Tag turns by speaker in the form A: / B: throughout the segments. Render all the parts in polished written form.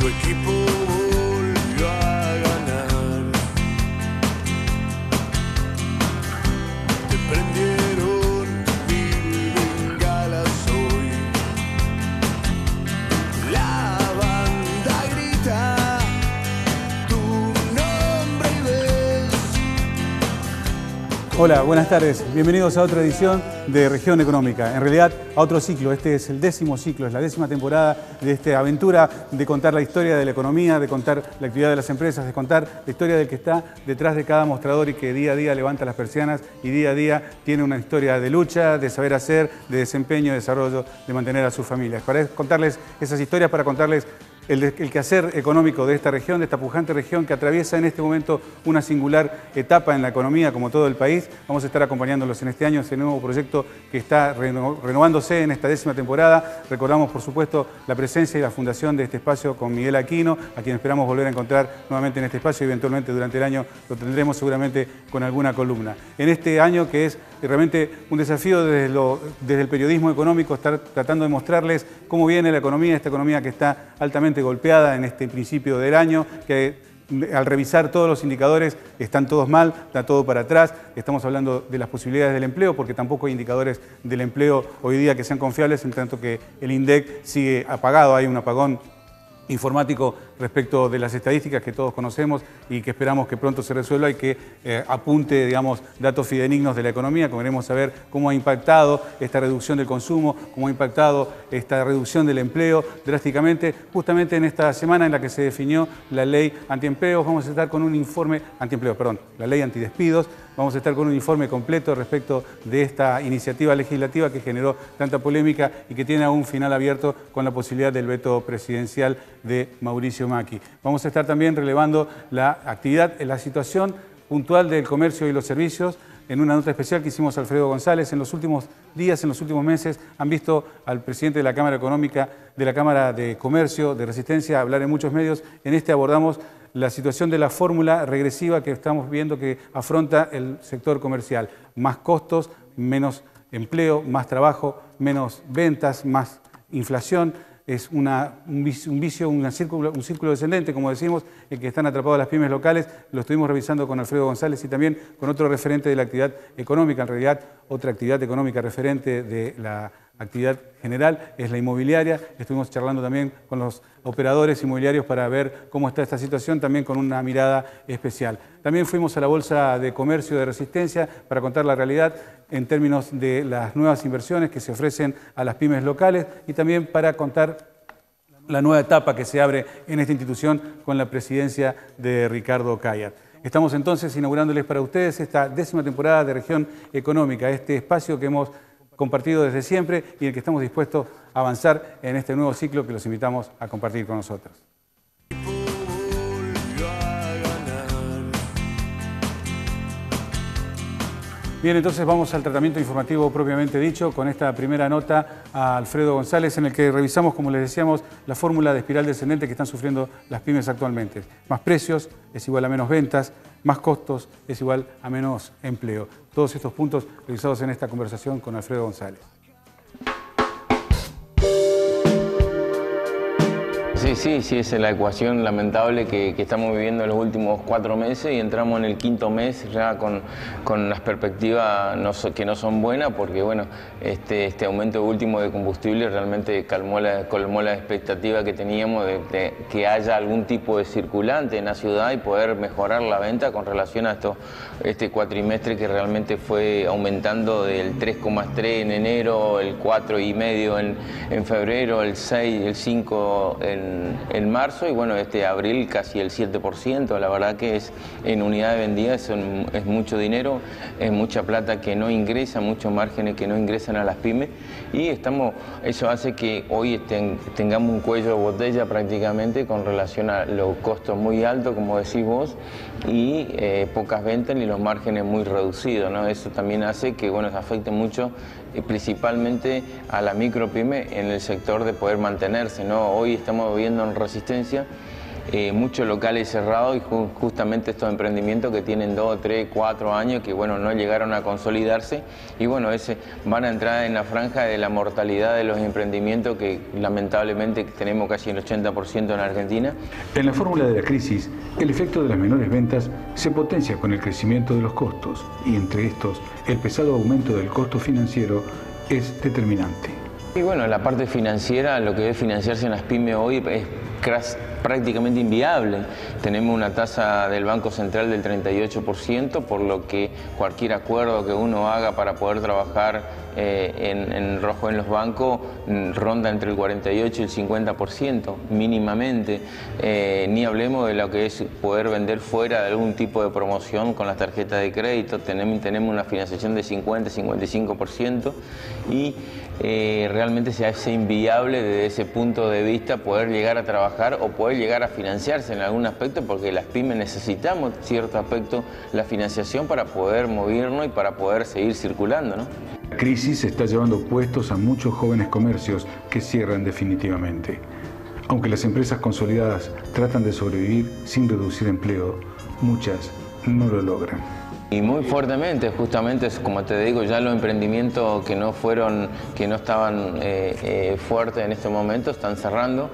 A: Tu equipo volvió a ganar. Te prendieron mil bengalas hoy. La banda grita tu nombre y ves.
B: Hola, buenas tardes. Bienvenidos a otra edición de Región Económica. En realidad, a otro ciclo. Este es el 10º ciclo, es la 10ª temporada de esta aventura de contar la historia de la economía, de contar la actividad de las empresas, de contar la historia del que está detrás de cada mostrador y que día a día levanta las persianas y día a día tiene una historia de lucha, de saber hacer, de desempeño, de desarrollo, de mantener a sus familias. Para contarles esas historias, para contarles el quehacer económico de esta región, de esta pujante región que atraviesa en este momento una singular etapa en la economía como todo el país. Vamos a estar acompañándolos en este año, este nuevo proyecto que está renovándose en esta 10ª temporada. Recordamos, por supuesto, la presencia y la fundación de este espacio con Miguel Aquino, a quien esperamos volver a encontrar nuevamente en este espacio y eventualmente durante el año lo tendremos seguramente con alguna columna. En este año que es realmente un desafío desde el periodismo económico, estar tratando de mostrarles cómo viene la economía, esta economía que está altamente golpeada en este principio del año, que al revisar todos los indicadores están todos mal, está todo para atrás. Estamos hablando de las posibilidades del empleo, porque tampoco hay indicadores del empleo hoy día que sean confiables, en tanto que el INDEC sigue apagado, hay un apagón informático respecto de las estadísticas que todos conocemos y que esperamos que pronto se resuelva y que apunte, digamos, datos fidedignos de la economía. Queremos saber cómo ha impactado esta reducción del consumo, cómo ha impactado esta reducción del empleo drásticamente. Justamente en esta semana en la que se definió la ley antiempleos, vamos a estar con un informe, la ley antidespidos. Vamos a estar con un informe completo respecto de esta iniciativa legislativa que generó tanta polémica y que tiene aún un final abierto con la posibilidad del veto presidencial de Mauricio Macri. Vamos a estar también relevando la actividad, la situación puntual del comercio y los servicios. En una nota especial que hicimos Alfredo González, en los últimos días, en los últimos meses, han visto al presidente de la Cámara Económica, de la Cámara de Comercio, de Resistencia, hablar en muchos medios. En este abordamos la situación de la fórmula regresiva que estamos viendo que afronta el sector comercial. Más costos, menos empleo, más trabajo, menos ventas, más inflación. Es un vicio, un círculo descendente, como decimos, en que están atrapadas las pymes locales. Lo estuvimos revisando con Alfredo González y también con otro referente de la actividad económica. En realidad, otra actividad económica referente de la actividad general es la inmobiliaria. Estuvimos charlando también con los operadores inmobiliarios para ver cómo está esta situación, también con una mirada especial. También fuimos a la Bolsa de Comercio de Resistencia para contar la realidad en términos de las nuevas inversiones que se ofrecen a las pymes locales y también para contar la nueva etapa que se abre en esta institución con la presidencia de Ricardo Cayat. Estamos entonces inaugurándoles para ustedes esta 10ª temporada de Región Económica, este espacio que hemos compartido desde siempre y en el que estamos dispuestos a avanzar en este nuevo ciclo que los invitamos a compartir con nosotros. Bien, entonces vamos al tratamiento informativo propiamente dicho, con esta primera nota a Alfredo González, en el que revisamos, como les decíamos, la fórmula de espiral descendente que están sufriendo las pymes actualmente. Más precios es igual a menos ventas, más costos es igual a menos empleo. Todos estos puntos revisados en esta conversación con Alfredo González.
C: Sí, esa es la ecuación lamentable que estamos viviendo en los últimos 4 meses y entramos en el 5.º mes ya con las perspectivas que no son buenas porque bueno, este aumento último de combustible realmente colmó la expectativa que teníamos de que haya algún tipo de circulante en la ciudad y poder mejorar la venta con relación a este cuatrimestre que realmente fue aumentando del 3,3 en enero, el 4,5 en febrero, el 6, el 5 en marzo y bueno, abril casi el 7%, la verdad que es en unidades vendidas es mucho dinero, es mucha plata que no ingresa, muchos márgenes que no ingresan a las pymes y eso hace que hoy tengamos un cuello de botella prácticamente con relación a los costos muy altos, como decís vos, y pocas ventas y los márgenes muy reducidos, ¿no? Eso también hace que bueno, afecte mucho principalmente a la micropyme en el sector de poder mantenerse, ¿no? Hoy estamos viendo en Resistencia muchos locales cerrados y justamente estos emprendimientos que tienen 2, 3, 4 años que bueno, no llegaron a consolidarse y bueno, van a entrar en la franja de la mortalidad de los emprendimientos que lamentablemente tenemos casi el 80% en Argentina.
D: En la fórmula de la crisis, el efecto de las menores ventas se potencia con el crecimiento de los costos y entre estos, el pesado aumento del costo financiero es determinante.
C: Y bueno, la parte financiera, lo que es financiarse en las pymes hoy es prácticamente inviable. Tenemos una tasa del Banco Central del 38%, por lo que cualquier acuerdo que uno haga para poder trabajar en rojo en los bancos ronda entre el 48 y el 50% mínimamente. Ni hablemos de lo que es poder vender fuera de algún tipo de promoción con las tarjetas de crédito. Tenemos una financiación de 50-55% y realmente se hace inviable desde ese punto de vista poder llegar a trabajar o poder llegar a financiarse en algún aspecto, porque las pymes necesitamos cierto aspecto la financiación para poder movernos y para poder seguir circulando, ¿no?
D: La crisis está llevando puestos a muchos jóvenes comercios que cierran definitivamente. Aunque las empresas consolidadas tratan de sobrevivir sin reducir empleo, muchas no lo logran.
C: Y muy fuertemente, justamente, como te digo, ya los emprendimientos que no estaban fuertes en este momento están cerrando.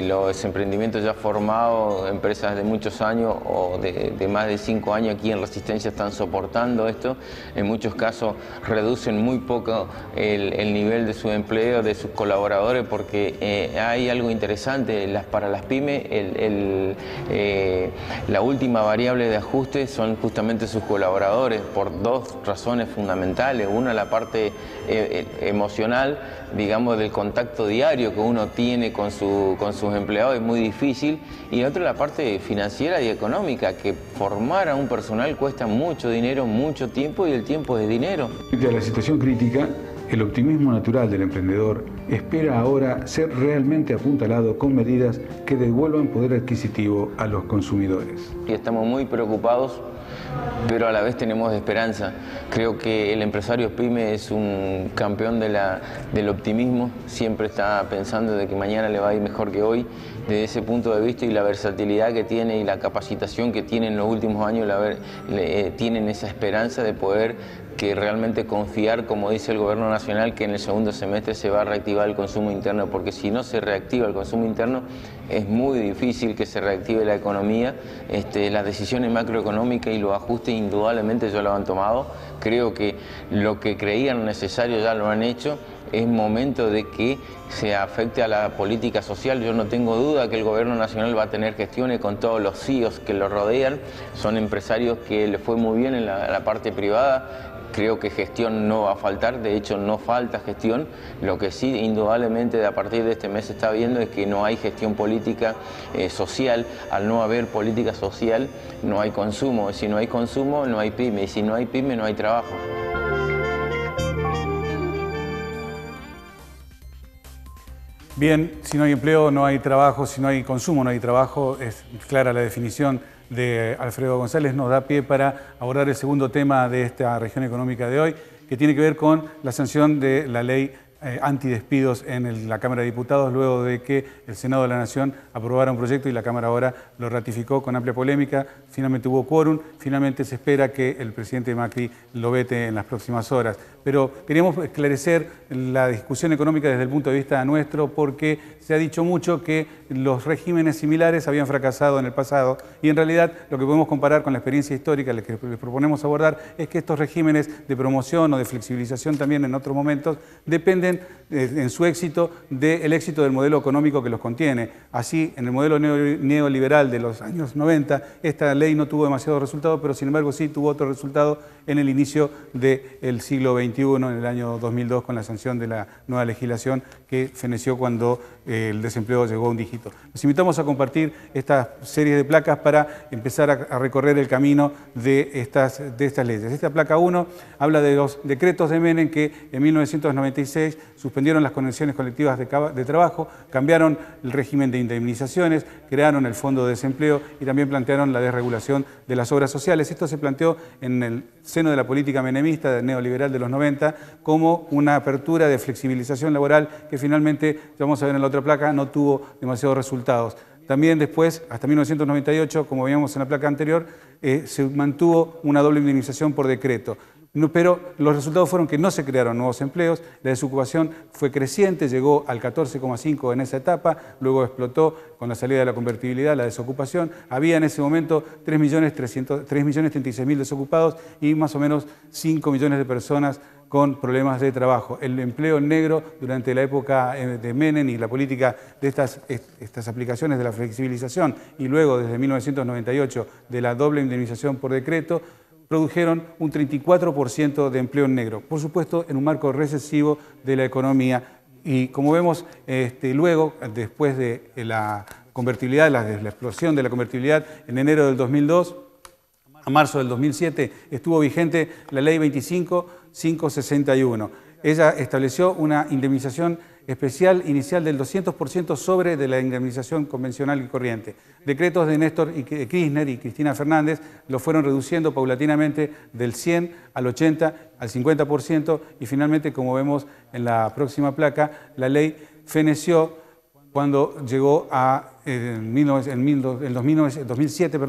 C: Los emprendimientos ya formados, empresas de muchos años o de más de 5 años aquí en Resistencia están soportando esto. En muchos casos reducen muy poco el nivel de su empleo, de sus colaboradores, porque hay algo interesante para las pymes. La última variable de ajuste son justamente sus colaboradores por dos razones fundamentales. Una, la parte emocional, digamos, del contacto diario que uno tiene con sus empleados es muy difícil, y otra, la parte financiera y económica, que formar a un personal cuesta mucho dinero, mucho tiempo, y el tiempo es dinero.
D: Frente a la situación crítica, el optimismo natural del emprendedor espera ahora ser realmente apuntalado con medidas que devuelvan poder adquisitivo a los consumidores.
C: Y estamos muy preocupados, pero a la vez tenemos esperanza. Creo que el empresario pyme es un campeón del optimismo, siempre está pensando de que mañana le va a ir mejor que hoy. Desde ese punto de vista y la versatilidad que tiene y la capacitación que tiene en los últimos años, tienen esa esperanza de poder realmente confiar, como dice el Gobierno Nacional, que en el segundo semestre se va a reactivar el consumo interno, porque si no se reactiva el consumo interno es muy difícil que se reactive la economía. Las decisiones macroeconómicas y los ajustes indudablemente ya lo han tomado. Creo que lo que creían necesario ya lo han hecho. Es momento de que se afecte a la política social. Yo no tengo duda que el Gobierno Nacional va a tener gestiones con todos los CEOs que lo rodean. Son empresarios que les fue muy bien en la parte privada. Creo que gestión no va a faltar, de hecho no falta gestión. Lo que sí indudablemente a partir de este mes se está viendo es que no hay gestión política social. Al no haber política social no hay consumo. Si no hay consumo no hay pyme, y si no hay pyme no hay trabajo.
B: Bien, si no hay empleo no hay trabajo, si no hay consumo no hay trabajo, es clara la definición de Alfredo González. Nos da pie para abordar el segundo tema de esta región económica de hoy, que tiene que ver con la sanción de la ley antidespidos en la Cámara de Diputados, luego de que el Senado de la Nación aprobara un proyecto y la Cámara ahora lo ratificó con amplia polémica. Finalmente hubo quórum, finalmente se espera que el presidente Macri lo vete en las próximas horas. Pero queríamos esclarecer la discusión económica desde el punto de vista nuestro, porque se ha dicho mucho que los regímenes similares habían fracasado en el pasado, y en realidad lo que podemos comparar con la experiencia histórica que les proponemos abordar es que estos regímenes de promoción o de flexibilización también en otros momentos dependen en su éxito del éxito del modelo económico que los contiene. Así, en el modelo neoliberal de los años 90, esta ley no tuvo demasiados resultados, pero sin embargo sí tuvo otro resultado en el inicio del siglo XXI, en el año 2002, con la sanción de la nueva legislación que feneció cuando el desempleo llegó a un dígito. Los invitamos a compartir esta serie de placas para empezar a recorrer el camino de estas leyes. Esta placa 1 habla de los decretos de Menem que en 1996 suspendieron las convenciones colectivas de trabajo, cambiaron el régimen de indemnizaciones, crearon el fondo de desempleo y también plantearon la desregulación de las obras sociales. Esto se planteó en el seno de la política menemista neoliberal de los 90 como una apertura de flexibilización laboral que finalmente, vamos a ver en la otra placa, no tuvo demasiados resultados. También después, hasta 1998, como veíamos en la placa anterior, se mantuvo una doble indemnización por decreto. Pero los resultados fueron que no se crearon nuevos empleos, la desocupación fue creciente, llegó al 14,5% en esa etapa, luego explotó con la salida de la convertibilidad, la desocupación. Había en ese momento 3.036.000 desocupados y más o menos 5 millones de personas con problemas de trabajo. El empleo negro durante la época de Menem y la política de estas aplicaciones de la flexibilización y luego desde 1998 de la doble indemnización por decreto, produjeron un 34% de empleo negro, por supuesto en un marco recesivo de la economía. Y como vemos, luego, después de la convertibilidad, la explosión de la convertibilidad en enero del 2002, a marzo del 2007, estuvo vigente la Ley 25.561. Ella estableció una indemnización especial inicial del 200% sobre de la indemnización convencional y corriente. Decretos de Néstor Kirchner y Cristina Fernández lo fueron reduciendo paulatinamente del 100 al 80 al 50% y finalmente, como vemos en la próxima placa, la ley feneció cuando llegó en 2007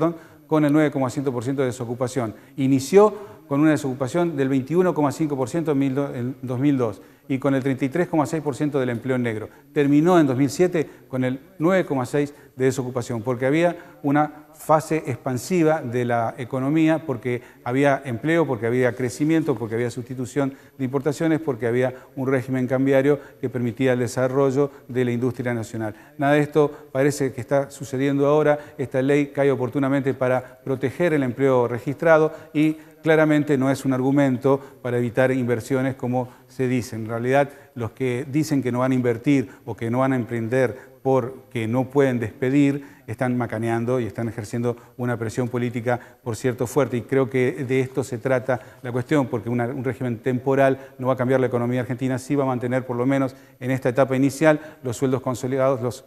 B: con el 9,5% de desocupación. Inició con una desocupación del 21,5% en 2002 y con el 33,6% del empleo negro. Terminó en 2007 con el 9,6% de desocupación, porque había una fase expansiva de la economía, porque había empleo, porque había crecimiento, porque había sustitución de importaciones, porque había un régimen cambiario que permitía el desarrollo de la industria nacional. Nada de esto parece que está sucediendo ahora. Esta ley cae oportunamente para proteger el empleo registrado y claramente no es un argumento para evitar inversiones como se dice. En realidad, los que dicen que no van a invertir o que no van a emprender porque no pueden despedir, están macaneando y están ejerciendo una presión política, por cierto, fuerte. Y creo que de esto se trata la cuestión, porque un régimen temporal no va a cambiar la economía argentina, sí va a mantener, por lo menos en esta etapa inicial, los sueldos consolidados, los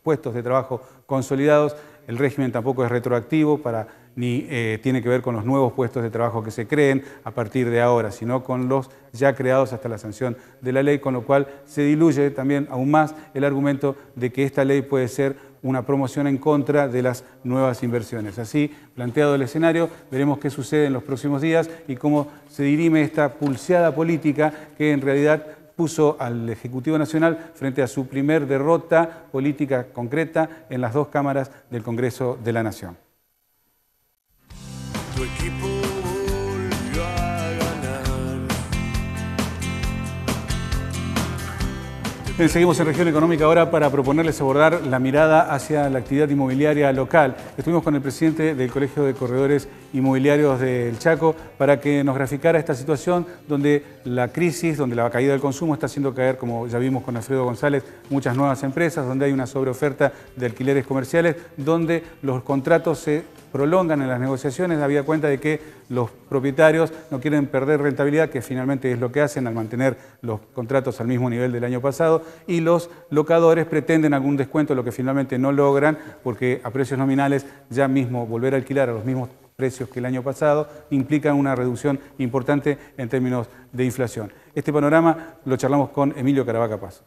B: puestos de trabajo consolidados. El régimen tampoco es retroactivo ni tiene que ver con los nuevos puestos de trabajo que se creen a partir de ahora, sino con los ya creados hasta la sanción de la ley, con lo cual se diluye también aún más el argumento de que esta ley puede ser una promoción en contra de las nuevas inversiones. Así, planteado el escenario, veremos qué sucede en los próximos días y cómo se dirime esta pulseada política que en realidad puso al Ejecutivo Nacional frente a su primer derrota política concreta en las dos cámaras del Congreso de la Nación.
A: Tu equipo volvió a ganar.
B: Bien, seguimos en Región Económica ahora para proponerles abordar la mirada hacia la actividad inmobiliaria local. Estuvimos con el presidente del Colegio de Corredores Inmobiliarios del Chaco para que nos graficara esta situación donde la crisis, donde la caída del consumo está haciendo caer, como ya vimos con Alfredo González, muchas nuevas empresas, donde hay una sobreoferta de alquileres comerciales, donde los contratos se prolongan en las negociaciones, habida cuenta de que los propietarios no quieren perder rentabilidad, que finalmente es lo que hacen al mantener los contratos al mismo nivel del año pasado, y los locadores pretenden algún descuento, lo que finalmente no logran, porque a precios nominales ya mismo volver a alquilar a los mismos precios que el año pasado implica una reducción importante en términos de inflación. Este panorama lo charlamos con Emilio Caravaca Pasos.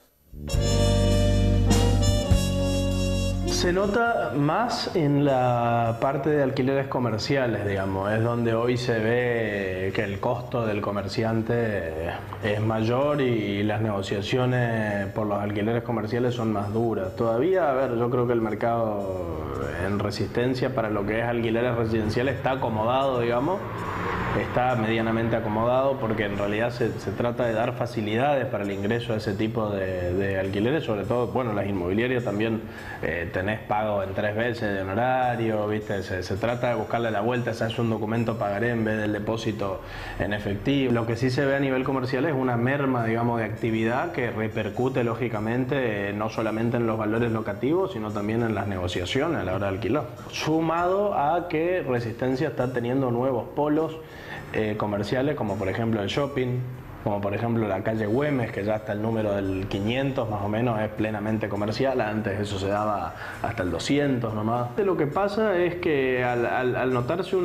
E: Se nota más en la parte de alquileres comerciales, digamos, es donde hoy se ve que el costo del comerciante es mayor y las negociaciones por los alquileres comerciales son más duras. Todavía, a ver, yo creo que el mercado en Resistencia para lo que es alquileres residenciales está acomodado, digamos, está medianamente acomodado porque en realidad se trata de dar facilidades para el ingreso a ese tipo de alquileres, sobre todo, bueno, las inmobiliarias también tenés pago en 3 veces de honorario, ¿viste? Se trata de buscarle la vuelta, se hace un documento pagaré en vez del depósito en efectivo. Lo que sí se ve a nivel comercial es una merma, digamos, de actividad que repercute lógicamente no solamente en los valores locativos, sino también en las negociaciones a la hora de alquilar. Sumado a que Resistencia está teniendo nuevos polos comerciales, como por ejemplo el shopping, como por ejemplo la calle Güemes, que ya hasta el número del 500 más o menos es plenamente comercial. Antes eso se daba hasta el 200 nomás. Lo que pasa es que al notarse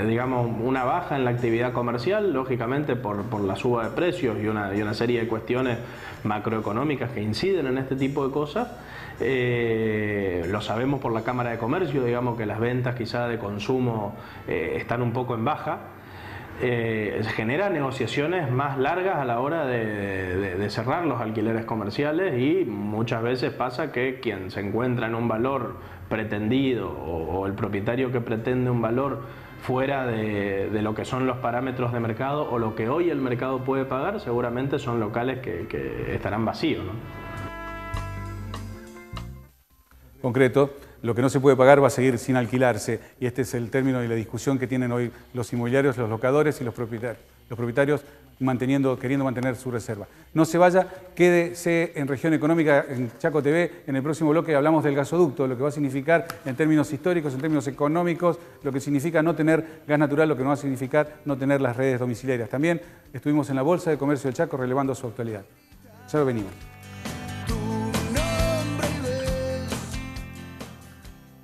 E: digamos, una baja en la actividad comercial, lógicamente por la suba de precios y una serie de cuestiones macroeconómicas que inciden en este tipo de cosas, Lo sabemos por la Cámara de Comercio, digamos que las ventas quizá de consumo están un poco en baja. Genera negociaciones más largas a la hora de cerrar los alquileres comerciales, y muchas veces pasa que quien se encuentra en un valor pretendido o el propietario que pretende un valor fuera de lo que son los parámetros de mercado o lo que hoy el mercado puede pagar, seguramente son locales que estarán vacíos, ¿no?
B: Concreto, lo que no se puede pagar va a seguir sin alquilarse, y este es el término y la discusión que tienen hoy los inmobiliarios, los locadores y los propietarios queriendo mantener su reserva. No se vaya, quédese en Región Económica, en Chaco TV. En el próximo bloque hablamos del gasoducto, lo que va a significar en términos históricos, en términos económicos, lo que significa no tener gas natural, lo que no va a significar no tener las redes domiciliarias. También estuvimos en la Bolsa de Comercio del Chaco relevando su actualidad. Ya venimos.